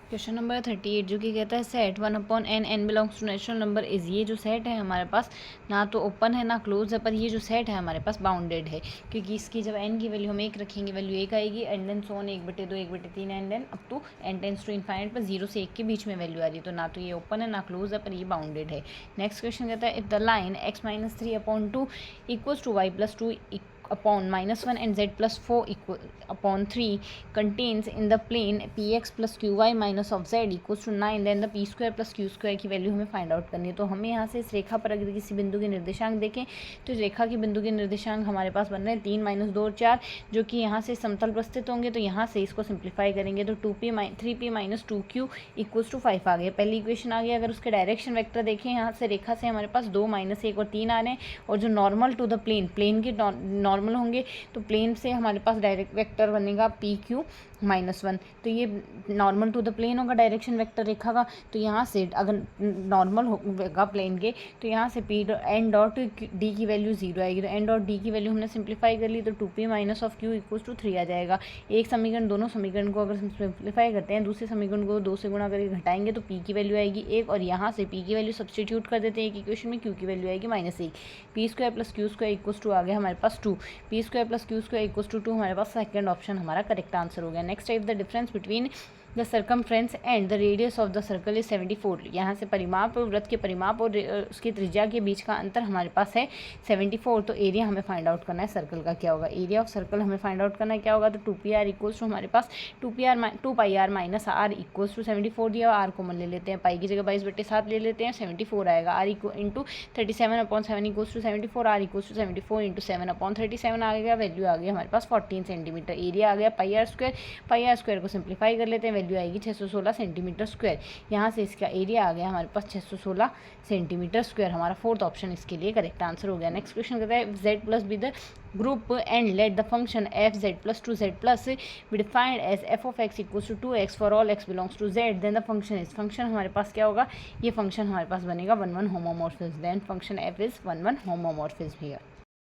Question number 38 जो कि कहता है set 1/n n belongs to natural number is. ये जो सेट है हमारे पास ना तो ओपन है ना क्लोज है, पर ये जो सेट है हमारे पास बाउंडेड है, क्योंकि इसकी जब n की वैल्यू हम 1 रखेंगे वैल्यू 1 आएगी, and then so on 1/2 1/3 and then up to n tends to infinite पर 0 से 1 के बीच में वैल्यू आ रही है। तो ना तो ये ओपन है ना क्लोज है, पर ये बाउंडेड है। नेक्स्ट क्वेश्चन कहता है if the line x-3/2 equals to y+2 upon -1 and z+4 upon 3 contains in the plane px plus qy minus of z equals to 9, then the p square plus q square की value हमें find out करनी है। तो हमें यहाँ से इस रेखा पर अगर किसी बिंदु के निर्देशांक देखें तो इस रेखा के बिंदु के निर्देशांक हमारे पास बन रहे हैं 3 - 2 और 4, जो कि यहाँ से समतल प्रस्थित होंगे। तो यहाँ से इसको सिंप्लीफाई करेंगे तो 3p - 2q इक्वल्स टू 5 आ गया, पहली इक्वेशन आ गया। अगर उसके डायरेक्शन वेक्टर देखें यहाँ से रेखा से हमारे पास 2 - 1 और 3 आ रहे हैं, और जो नॉर्मल टू द प्लेन के नॉर्मल होंगे तो प्लेन से हमारे पास डायरेक्ट वेक्टर बनेगा PQ -1। तो ये नॉर्मल टू द प्लेन होगा डायरेक्शन वेक्टर रेखा का। तो यहाँ से अगर नॉर्मल होगा प्लेन के तो यहाँ से n डॉट d की वैल्यू 0 आएगी। तो n डॉट d की वैल्यू हमने सिंप्लीफाई कर ली तो 2p - q इक्वल्स टू 3 आ जाएगा। एक समीकरण दोनों समीकरण को अगर हम सिंप्लीफाई करते हैं, दूसरे समीकरण को 2 से गुणा करके घटाएंगे तो p की वैल्यू आएगी 1, और यहाँ से p की वैल्यू सब्सटीट्यूट कर देते हैं एक इक्वेशन में, q की वैल्यू आएगी -1। p² + q² इक्वल्स टू आ गया हमारे पास 2, p² + q² इक्वल्स टू 2 हमारे पास सेकंड ऑप्शन हमारा करेक्ट आंसर हो गया। Next type the difference between the circumference and the radius of the circle is 74। यहाँ से परिमाप वृत्त के परिमाप और उसकी त्रिज्या के बीच का अंतर हमारे पास है 74। तो एरिया हमें फाइंड आउट करना है सर्कल का क्या होगा, एरिया ऑफ सर्कल हमें फाइंड आउट करना है क्या होगा। तो 2πr इक्वल्स टू हमारे पास 2πr - r इक्वल्स टू 74 दिया, आर कॉमन ले लेते हैं, पाई की जगह 22/7 ले लेते हैं, 74 आएगा। R into 37/7 equals to 74, R equals to 74 into 7/37 आ गया, वैल्यू आ गई हमारे पास 14 सेंटीमीटर। एरिया आ गया πr² को सिंप्लीफाई कर लेते हैं, वैल्यू आएगी 616 सेंटीमीटर स्क्वायर। यहाँ से इसका एरिया आ गया हमारे पास 616 सेंटीमीटर स्क्वायर। हमारा फोर्थ ऑप्शन इसके लिए करेक्ट आंसर हो गया। नेक्स्ट क्वेश्चन कहता है z+ be the group and let the function f(z+2z+) be defined as f(x) equals to 2x for all x belongs to z, then the function is. Function हमारे पास क्या होगा, ये function हमारे पास बनेगा 1 1 homomorphism, then function f is 1 1 homomorphism here.